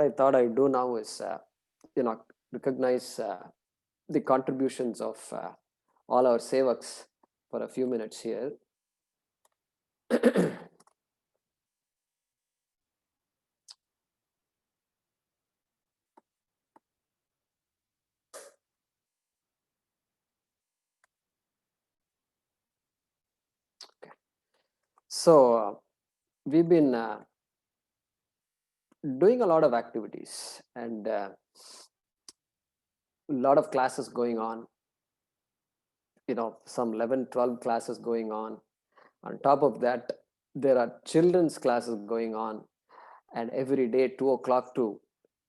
I thought I'd do now is, recognize the contributions of all our sevaks for a few minutes here. Okay. So we've been doing a lot of activities and a lot of classes going on, some 11, 12 classes going on. On top of that, there are children's classes going on, and every day 2 o'clock to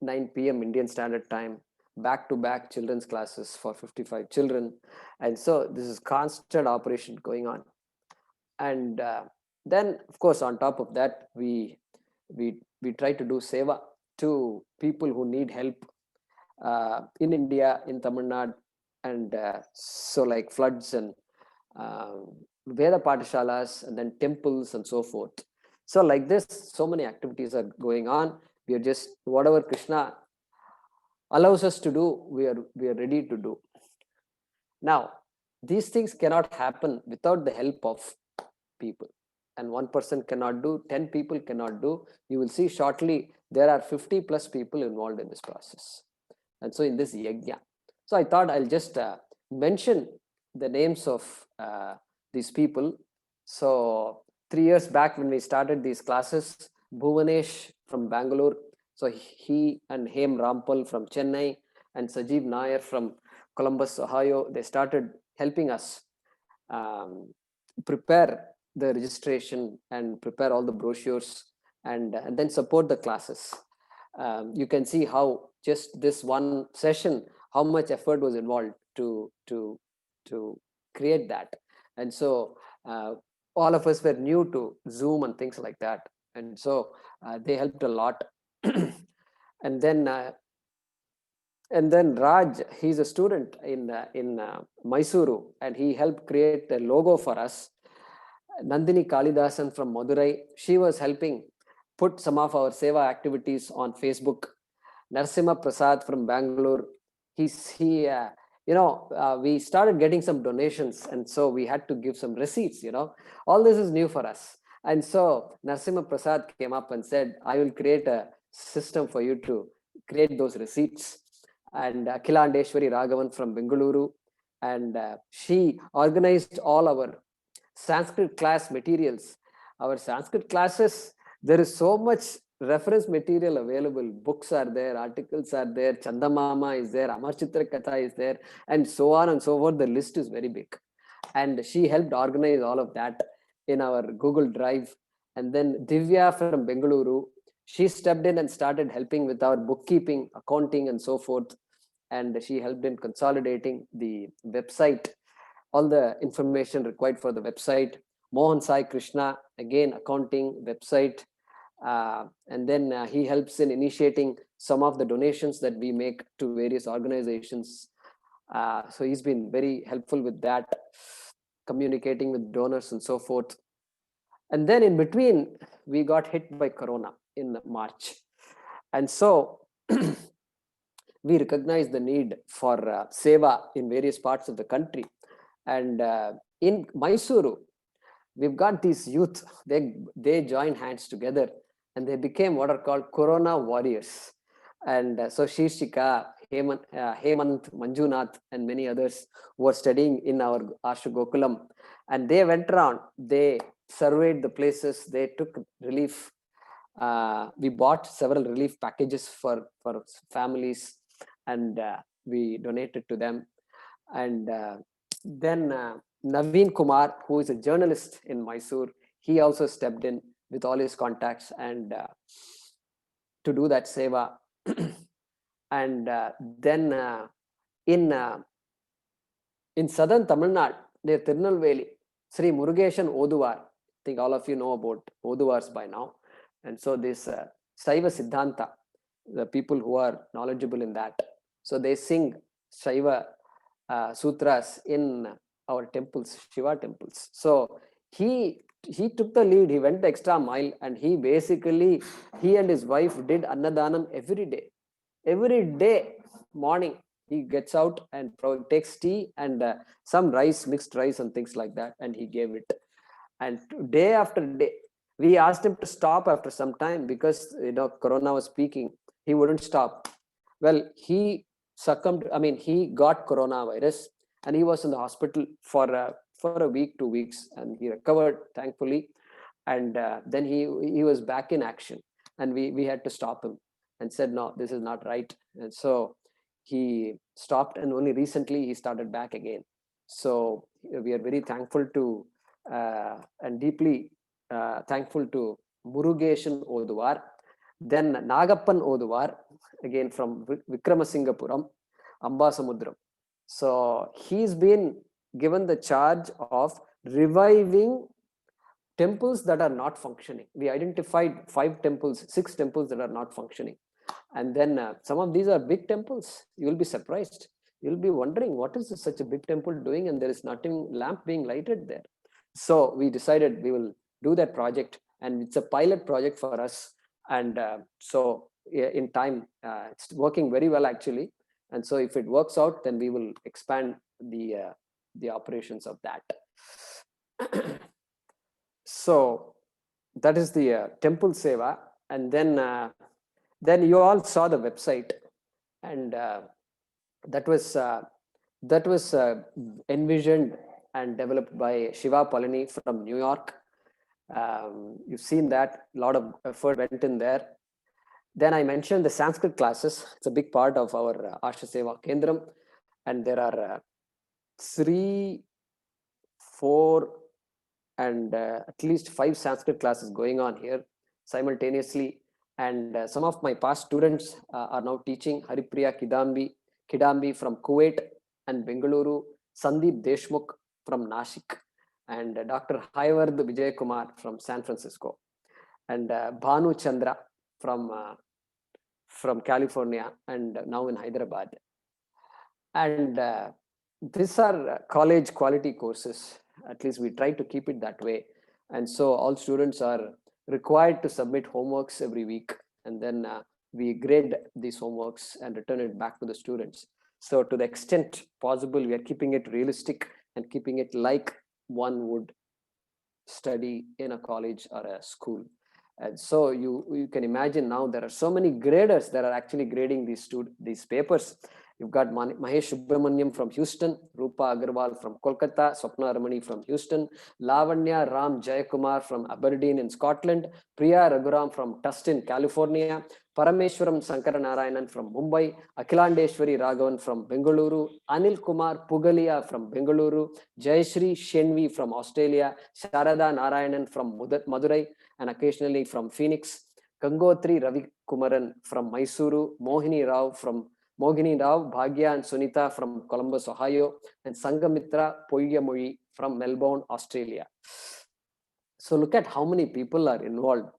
9 p.m. Indian Standard Time, back to back children's classes for 55 children. And so this is constant operation going on. And then, of course, on top of that, we try to do seva to people who need help in India, in Tamil Nadu, and so like floods and Veda Patishalas, and then temples and so forth. So like this, so many activities are going on. We are just, whatever Krishna allows us to do, we are ready to do. Now, these things cannot happen without the help of people. And one person cannot do, 10 people cannot do. You will see shortly, there are 50 plus people involved in this process. And so in this yajna. So I thought I'll just mention the names of these people. So 3 years back when we started these classes, Bhuvanesh from Bangalore, so he and Hem Rampal from Chennai and Sajeev Nair from Columbus, Ohio, they started helping us prepare the registration and prepare all the brochures and then support the classes. You can see how just this one session, how much effort was involved to create that. And so all of us were new to Zoom and things like that. And so they helped a lot. And then Raj, he's a student in Mysuru, and he helped create a logo for us. Nandini Kalidasan from Madurai, she was helping put some of our seva activities on Facebook. Narsimha Prasad from Bangalore, we started getting some donations, and so we had to give some receipts. All this is new for us. And so Narsimha Prasad came up and said, I will create a system for you to create those receipts. And Akilandeshwari Raghavan from Bengaluru, and she organized all our Sanskrit class materials. Our Sanskrit classes, there is so much reference material available. Books are there, articles are there, Chandamama is there, Amar Chitra Katha is there, and so on and so forth. The list is very big. And she helped organize all of that in our Google Drive. And then Divya from Bengaluru, she stepped in and started helping with our bookkeeping, accounting, and so forth. And she helped in consolidating the website, all the information required for the website. Mohan Sai Krishna, again, accounting, website. And then he helps in initiating some of the donations that we make to various organizations. So he's been very helpful with that, communicating with donors and so forth. And then in between, we got hit by Corona in March. And so we recognized the need for seva in various parts of the country. And in Mysuru, we've got these youth, they joined hands together and they became what are called Corona warriors. And so Shishika, Hemant, Manjunath, and many others who were studying in our Ashu Gokulam. And they went around, they surveyed the places, they took relief. We bought several relief packages for families, and we donated to them. And then Naveen Kumar, who is a journalist in Mysore, he also stepped in with all his contacts and to do that seva. And then in southern Tamil Nadu, near Tirunelveli, Sri Murugeshan Oduvar, I think all of you know about Oduvars by now. And so this Saiva Siddhanta, the people who are knowledgeable in that, so they sing Shaiva sutras in our temples, Shiva temples. So he he took the lead. He went the extra mile, and he and his wife did Annadanam every day. Every day morning, he gets out and takes tea and some rice, mixed rice and things like that, and he gave it. And day after day, we asked him to stop after some time because Corona was peaking. He wouldn't stop. Well, he succumbed. I mean, he got coronavirus, and he was in the hospital for a week, 2 weeks, and he recovered, thankfully. And then he was back in action, and we had to stop him and said, no, this is not right. And so he stopped, and only recently he started back again. So we are very thankful to and deeply thankful to Murugeshan Oduvar, then Nagappan Oduvar, again from Vikramasingapuram, Ambasamudram. So he's been given the charge of reviving temples that are not functioning. We identified 6 temples that are not functioning. And then some of these are big temples. You will be surprised. You'll be wondering, what is such a big temple doing? And there is nothing, lamp being lighted there. So we decided we will do that project, and it's a pilot project for us. And so in time, it's working very well actually. And so if it works out, then we will expand the operations of that. So that is the temple seva. And then you all saw the website, and that was envisioned and developed by Shiva Palani from New York. You've seen that a lot of effort went in there. Then I mentioned the Sanskrit classes. It's a big part of our Asha Seva Kendram, and there are 3, 4, and at least 5 Sanskrit classes going on here simultaneously. And some of my past students are now teaching. Haripriya Kidambi from Kuwait and Bengaluru, Sandeep Deshmukh from Nashik, and Dr. Hayavard Vijay Kumar from San Francisco, and Bhanu Chandra from California, and now in Hyderabad. And these are college quality courses. At least we try to keep it that way. And so all students are required to submit homeworks every week, and then we grade these homeworks and return it back to the students. So to the extent possible, we are keeping it realistic and keeping it like one would study in a college or a school. And so you can imagine now there are so many graders that are actually grading these papers. You've got Mahesh Subramaniam from Houston, Rupa Agarwal from Kolkata, Swapna Ramani from Houston, Lavanya Ram Jayakumar from Aberdeen in Scotland, Priya Raghuram from Tustin, California, Parameshwaram Sankaranarayanan from Mumbai, Akhilandeshwari Raghavan from Bengaluru, Anil Kumar Pugalia from Bengaluru, Jayashree Shenvi from Australia, Sharada Narayanan from Madurai, and occasionally from Phoenix, Gangotri Ravi Kumaran from Mysuru, Mohini Rao, Bhagya and Sunita from Columbus, Ohio, and Sangamitra Poyamuri from Melbourne, Australia. So look at how many people are involved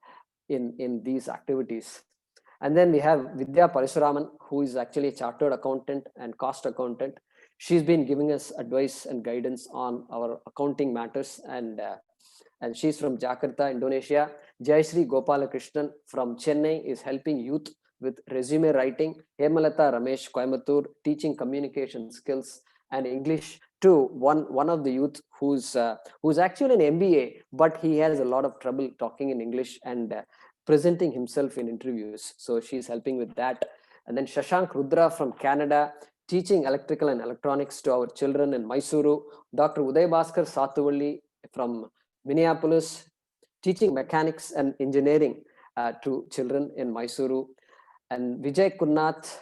in these activities. And then we have Vidya Parasuraman, who is actually a chartered accountant and cost accountant. She's been giving us advice and guidance on our accounting matters, and she's from Jakarta, Indonesia. Jayashree Gopalakrishnan from Chennai is helping youth with resume writing. Hemalata Ramesh Coimbatore teaching communication skills and English to one of the youth who's actually an MBA, but he has a lot of trouble talking in English and presenting himself in interviews. So she's helping with that. And then Shashank Rudra from Canada, teaching electrical and electronics to our children in Mysuru. Dr. Uday Bhaskar Sathuvalli from Minneapolis, teaching mechanics and engineering to children in Mysuru. And Vijay Kunnath,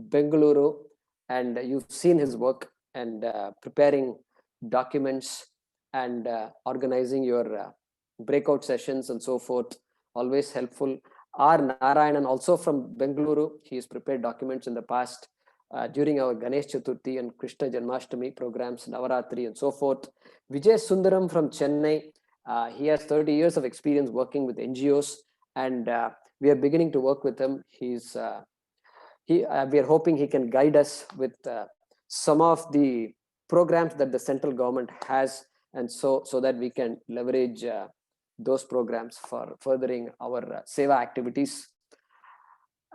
Bengaluru, and you've seen his work and preparing documents and organizing your breakout sessions and so forth. Always helpful. R. Narayanan, also from Bengaluru. He has prepared documents in the past during our Ganesh Chaturthi and Krishna Janmashtami programs, Navaratri and so forth. Vijay Sundaram from Chennai. He has 30 years of experience working with NGOs, and we are beginning to work with him. We are hoping he can guide us with some of the programs that the central government has and so that we can leverage those programs for furthering our seva activities.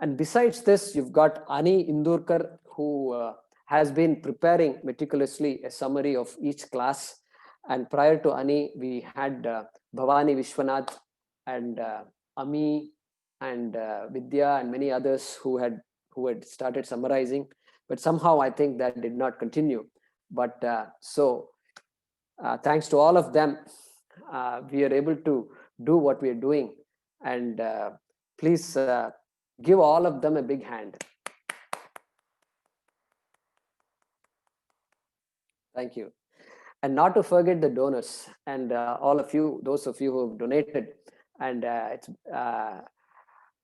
And besides this, you've got Ani Indurkar, who has been preparing meticulously a summary of each class. And prior to Ani, we had Bhavani Vishwanath and Ami and Vidya and many others who had started summarizing. But somehow I think that did not continue. But thanks to all of them, we are able to do what we are doing. And please give all of them a big hand. Thank you. And not to forget the donors and all of you, those of you who have donated. And it's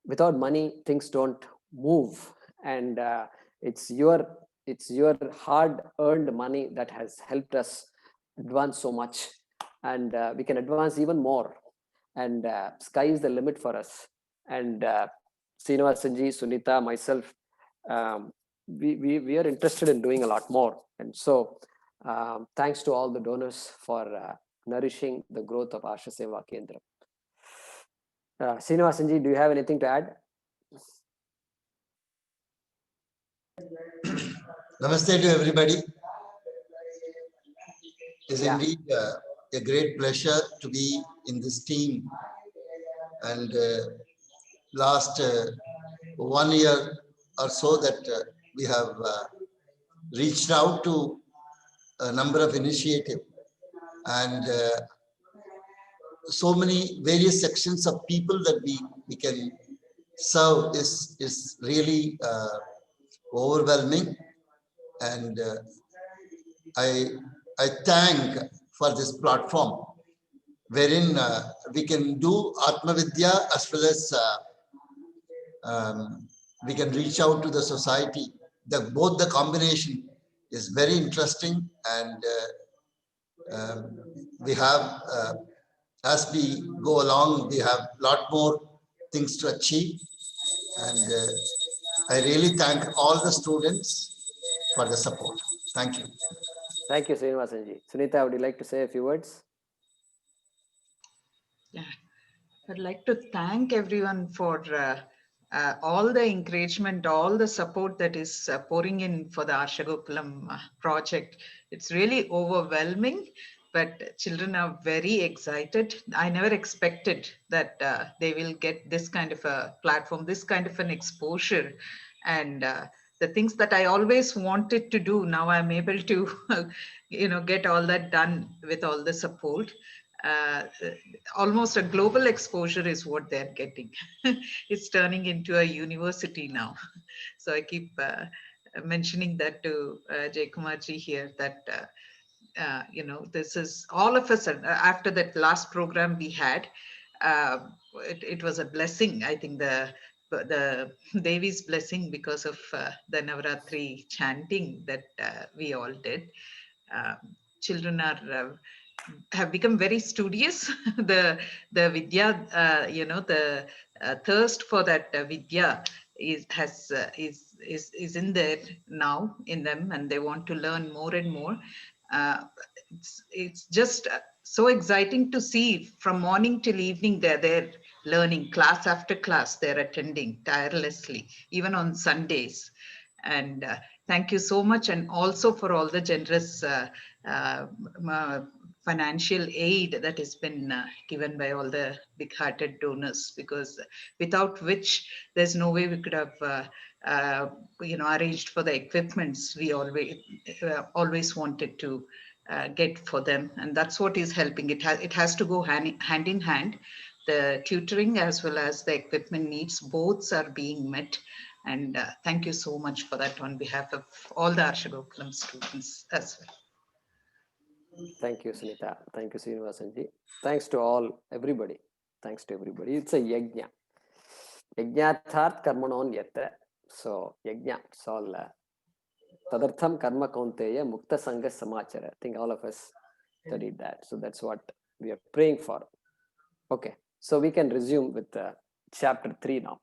without money, things don't move. And it's your hard-earned money that has helped us advance so much. And we can advance even more. And sky is the limit for us. And Srinivasanji, Sunita, myself, we are interested in doing a lot more. And so thanks to all the donors for nourishing the growth of Asha Seva Kendra. Srinivasanji, do you have anything to add? Namaste to everybody. It is indeed a great pleasure to be in this team. And last 1 year or so that we have reached out to a number of initiatives, and so many various sections of people that we can serve is really overwhelming. And I thank for this platform wherein we can do Atma Vidya as well as we can reach out to the society. Both the combination is very interesting, and we have, as we go along, we have a lot more things to achieve. And I really thank all the students for the support. Thank you. Thank you, Srinivasanji. Sunita, would you like to say a few words? Yeah, I'd like to thank everyone for all the encouragement, all the support that is pouring in for the Asha Gokulam project. It's really overwhelming, but children are very excited. I never expected that they will get this kind of a platform, this kind of an exposure, and the things that I always wanted to do, now I'm able to, get all that done with all the support. Almost a global exposure is what they're getting. It's turning into a university now. So I keep mentioning that to Jay Kumarji here, that this is all of us. After that last program we had, it was a blessing. I think the Devi's blessing, because of the Navaratri chanting that we all did. Children have become very studious. the Vidya, the thirst for that Vidya is in there now in them, and they want to learn more and more. It's just so exciting to see from morning till evening they're there learning, class after class they're attending tirelessly, even on Sundays. And thank you so much, and also for all the generous financial aid that has been given by all the big-hearted donors, because without which there's no way we could have arranged for the equipments we always wanted to get for them. And that's what is helping. It has to go hand in hand. The tutoring as well as the equipment needs, both are being met. And thank you so much for that on behalf of all the Asha Gokulam students as well. Thank you, Sunita. Thank you, Srinivasanji. Thanks to everybody. Thanks to everybody. It's a yajna. Yajnathat karmanon yatra. So yajna, it's all tadartham karma kaunteya mukta sangha samachara. I think all of us studied that. So that's what we are praying for. Okay, so we can resume with chapter 3 now.